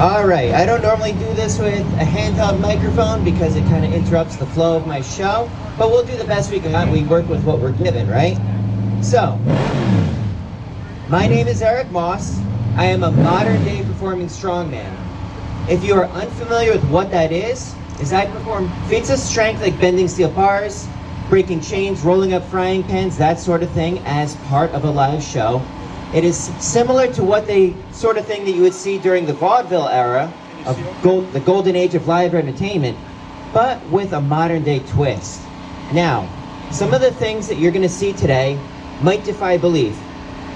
All right, I don't normally do this with a handheld microphone because it kind of interrupts the flow of my show, but we'll do the best we can. We work with what we're given, right? So, my name is Eric Moss. I am a modern-day performing strongman. If you are unfamiliar with what that is I perform feats of strength like bending steel bars, breaking chains, rolling up frying pans, that sort of thing as part of a live show. It is similar to what the sort of thing that you would see during the vaudeville era of the golden age of live entertainment, but with a modern day twist. Now, some of the things that you're going to see today might defy belief,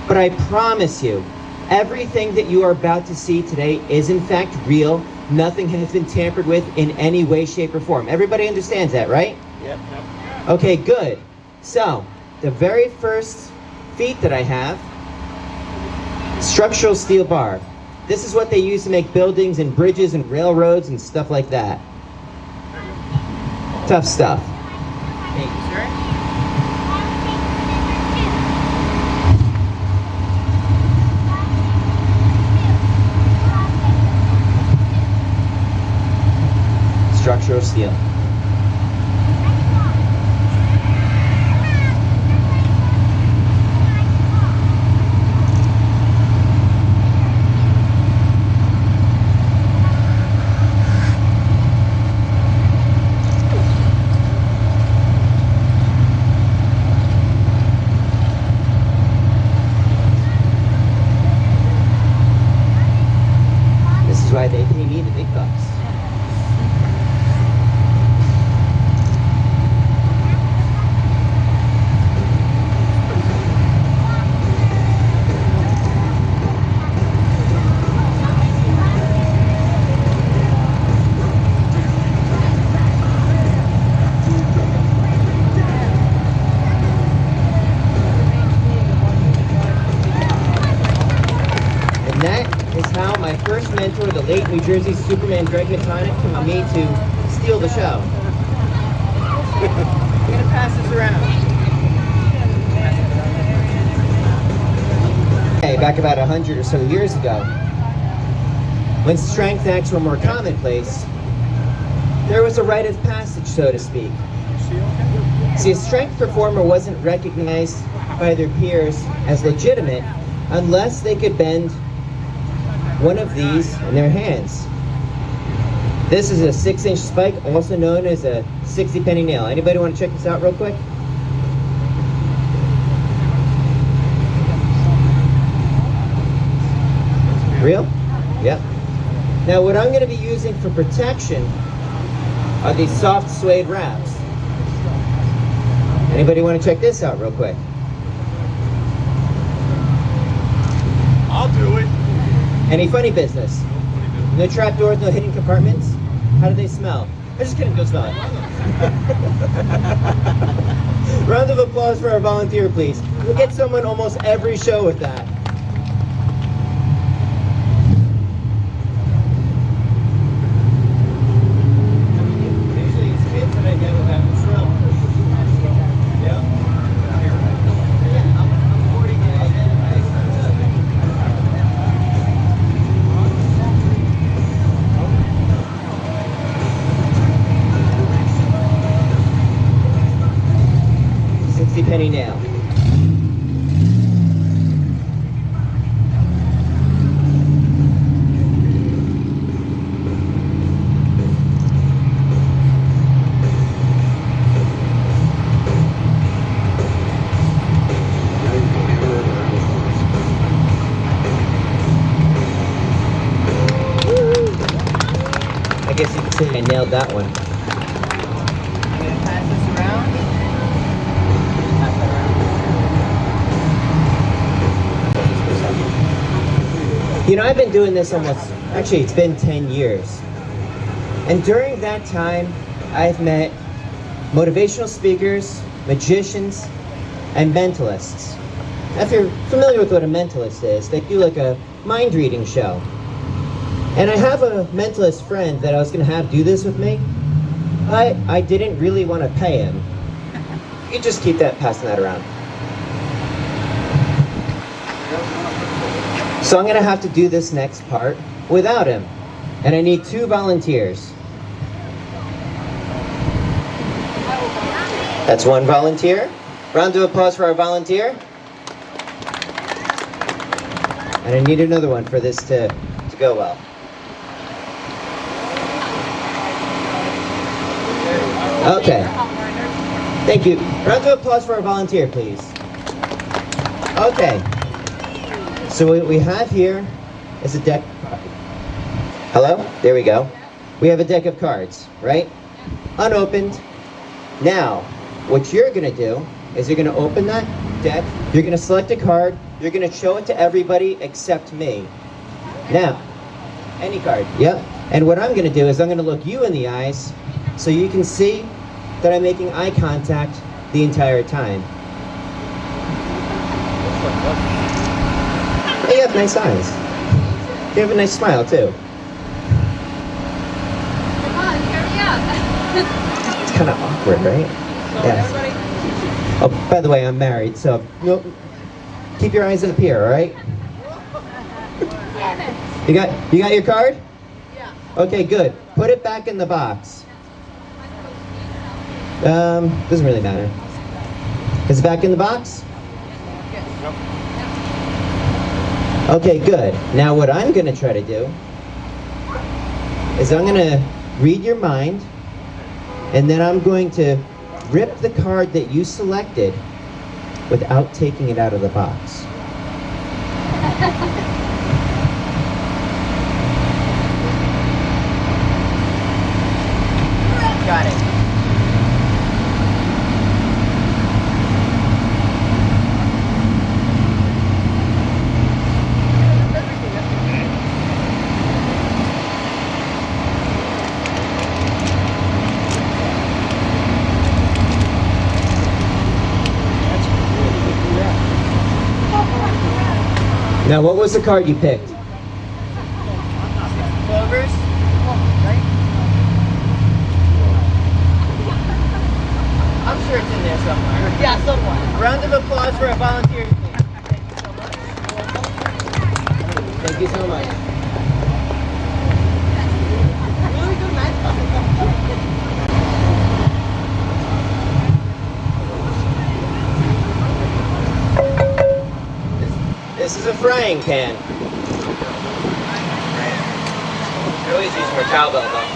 but I promise you, everything that you are about to see today is in fact real. Nothing has been tampered with in any way, shape, or form. Everybody understands that, right? Yep. Okay, good. So, the very first feat that I have, structural steel bar. This is what they use to make buildings and bridges and railroads and stuff like that. Tough stuff. Thank you, sir. Structural steel. This is why they pay me the big bucks. And that is how my first mentor, the late New Jersey Superman Greg Matonic, told me to steal the show. I'm gonna pass this around. Okay, back about 100 or so years ago, when strength acts were more commonplace, there was a rite of passage, so to speak. See, a strength performer wasn't recognized by their peers as legitimate unless they could bend one of these in their hands. This is a 6-inch spike, also known as a 60-penny nail. Anybody want to check this out real quick? Real? Yep. Now what I'm going to be using for protection are these soft suede wraps. Anybody want to check this out real quick? I'll do it. Any funny business? No trapdoors, no hidden compartments? How do they smell? I'm just kidding, go smell it. Round of applause for our volunteer, please. We'll get someone almost every show with that. Usually it's kids that I get with that shrill. Yeah. I'm 40 guys. Penny nail. I guess you could say I nailed that one. I'm going to pass this around. You know, I've been doing this actually it's been 10 years. And during that time, I've met motivational speakers, magicians, and mentalists. Now, if you're familiar with what a mentalist is, they do like a mind reading show. And I have a mentalist friend that I was gonna have do this with me, but I didn't really want to pay him. You just keep passing that around. So I'm gonna have to do this next part without him. And I need 2 volunteers. That's 1 volunteer. Round of applause for our volunteer. And I need another one for this to go well. Okay. Thank you. Round of applause for our volunteer, please. Okay. So what we have here is a deck. Hello? There we go. We have a deck of cards, right? Unopened. Now, what you're going to do is you're going to open that deck. You're going to select a card. You're going to show it to everybody except me. Now, any card. Yep. And what I'm going to do is I'm going to look you in the eyes so you can see that I'm making eye contact the entire time. Hey, you have nice eyes. You have a nice smile, too. Come on, hurry up. It's kind of awkward, right? Yes. Oh, by the way, I'm married, so keep your eyes up here, all right? You got your card? Yeah. Okay, good. Put it back in the box. Doesn't really matter. Is it back in the box? Okay, good. Now what I'm going to try to do is I'm going to read your mind, and then I'm going to rip the card that you selected without taking it out of the box. Got it. Now, what was the card you picked? Clovers? Right? I'm sure it's in there somewhere. Yeah, somewhere. A round of applause for our volunteers, please. Thank you so much. Really good match. This is a frying pan. I always use for cowbell though.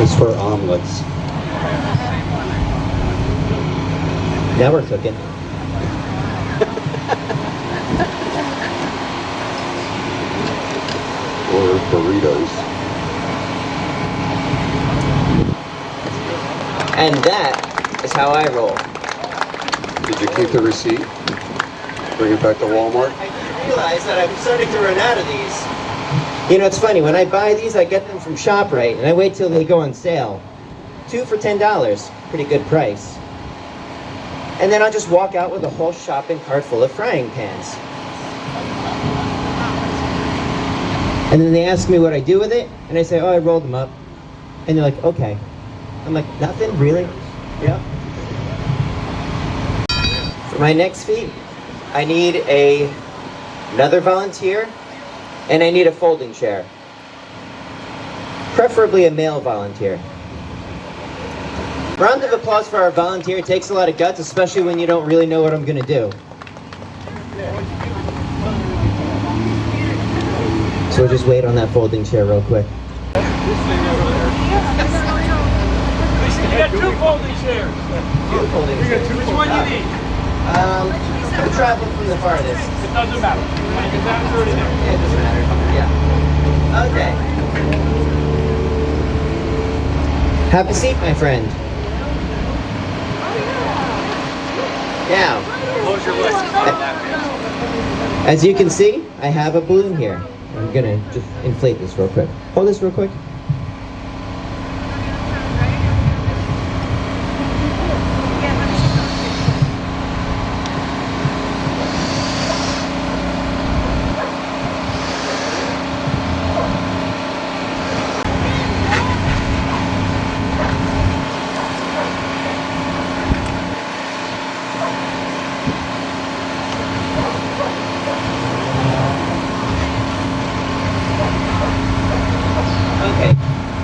It's for omelets. Now we're cooking. Or burritos. And that is how I roll. Did you keep the receipt? Bring it back to Walmart? I didn't realize that I'm starting to run out of these. You know, it's funny, when I buy these, I get them from ShopRite, and I wait till they go on sale. 2 for $10, pretty good price. And then I'll just walk out with a whole shopping cart full of frying pans. And then they ask me what I do with it, and I say, oh, I rolled them up. And they're like, okay. I'm like, nothing, really? Yeah. For my next feat, I need another volunteer, and I need a folding chair. Preferably a male volunteer. Round of applause for our volunteer. It takes a lot of guts, especially when you don't really know what I'm gonna do. So we'll just wait on that folding chair real quick. You got 2 folding chairs. Two folding chairs. Which one you need? I'm traveling from the farthest. It doesn't matter. Is that already there? Yeah, it doesn't matter. Yeah. Okay. Have a seat, my friend. Now, Close your legs. as you can see, I have a balloon here. I'm gonna just inflate this real quick. Hold this real quick.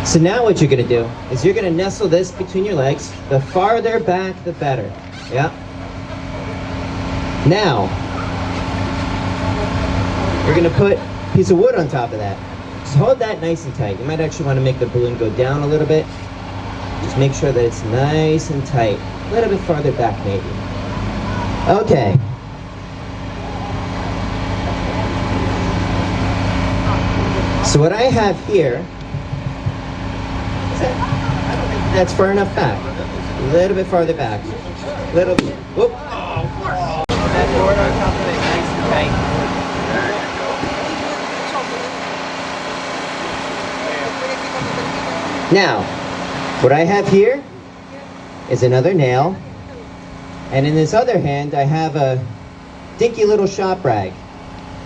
So now what you're gonna do is you're gonna nestle this between your legs. The farther back, the better. Yeah. Now, we're gonna put a piece of wood on top of that. Just hold that nice and tight. You might actually wanna make the balloon go down a little bit. Just make sure that it's nice and tight. A little bit farther back, maybe. Okay. So what I have here, I don't think that's far enough back. A little bit farther back. A little bit. Whoop. That board on top of it, nice and tight. Now, what I have here is another nail, and in this other hand, I have a dinky little shop rag.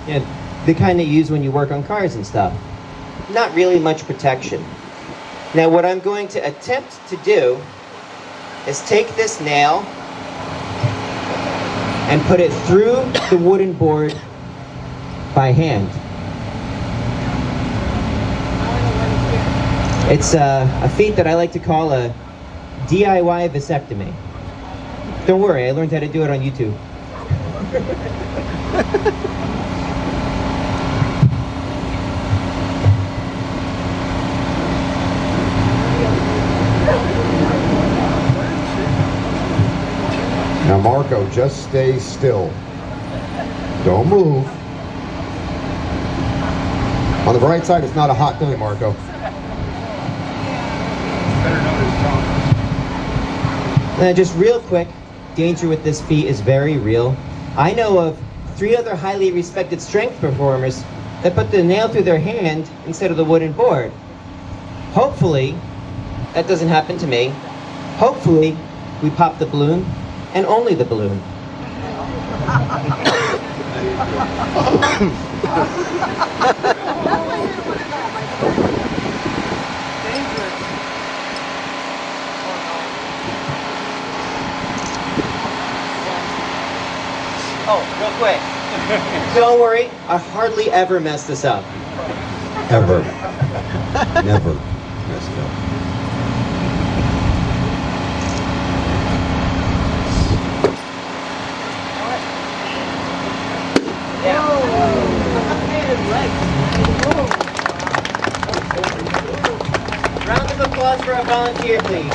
You know, the kind that you use when you work on cars and stuff. Not really much protection. Now, what I'm going to attempt to do is take this nail and put it through the wooden board by hand. It's a feat that I like to call a DIY vasectomy. Don't worry, I learned how to do it on YouTube. Now, Marco, just stay still. Don't move. On the bright side, it's not a hot day, Marco. Now, just real quick, danger with this feat is very real. I know of 3 other highly respected strength performers that put the nail through their hand instead of the wooden board. Hopefully, that doesn't happen to me. Hopefully, we pop the balloon, and only the balloon. Oh, real quick. Don't worry, I hardly ever mess this up. Ever. Never messed up. Round of applause for our volunteer, please.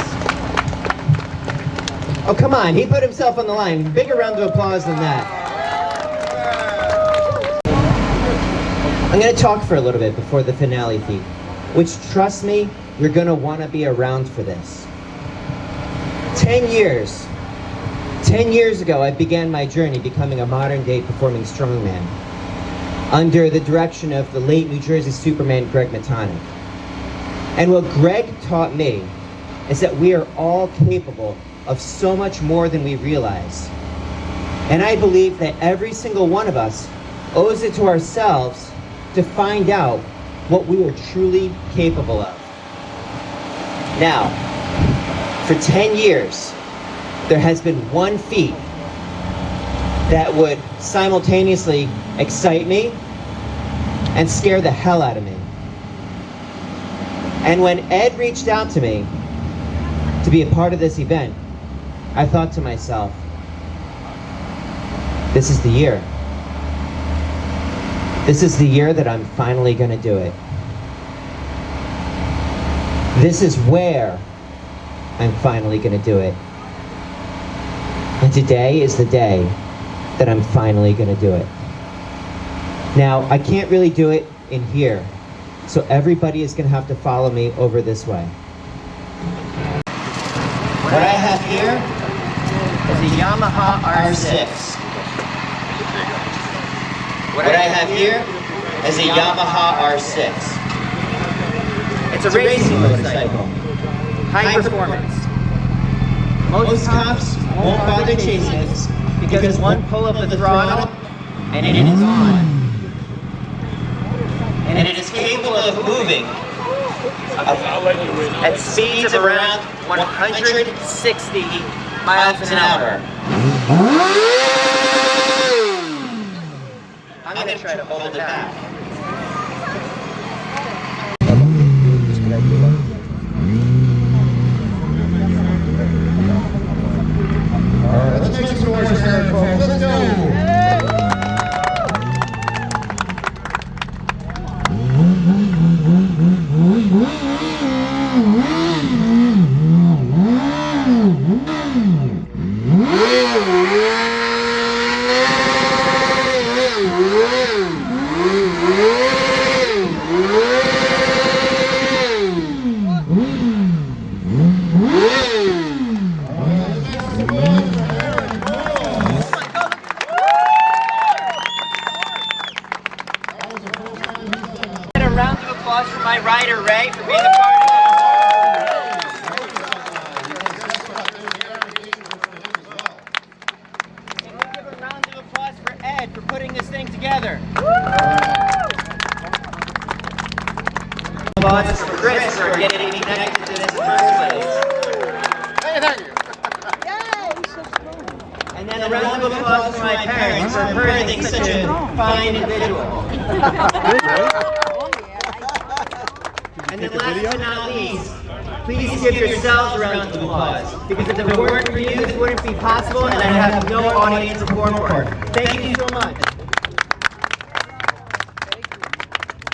Oh, come on, he put himself on the line. Bigger round of applause than that. I'm going to talk for a little bit before the finale feat, which, trust me, you're going to want to be around for this. 10 years. 10 years ago, I began my journey becoming a modern-day performing strongman under the direction of the late New Jersey Superman, Greg Matonic. And what Greg taught me is that we are all capable of so much more than we realize. And I believe that every single one of us owes it to ourselves to find out what we are truly capable of. Now, for 10 years, there has been one feat that would simultaneously excite me and scare the hell out of me. And when Ed reached out to me to be a part of this event, I thought to myself, this is the year. This is the year that I'm finally going to do it. This is where I'm finally going to do it. And today is the day that I'm finally going to do it. Now, I can't really do it in here, so everybody is going to have to follow me over this way. What I have here is a Yamaha R6. What I have here is a Yamaha R6. It's a racing motorcycle. High performance. Most cops won't bother chasing this because one pull of the throttle and it is on. And it is capable of moving at speeds of around 160 miles an hour. I'm going to try to hold it back. Alright, let's make some noise here, folks. Let's go! A round of applause for my rider, Ray, for being a part of it. And we'll give a round of applause for Ed for putting this thing together. Applause for Chris for getting me connected to this in the first place. Hey, thank you. And then a round of applause for my parents for birthing such a fine individual. And then last but not least, please give yourselves a round of applause. Because if it weren't for you, this wouldn't be possible and I'd have no audience support for it. Thank you so much.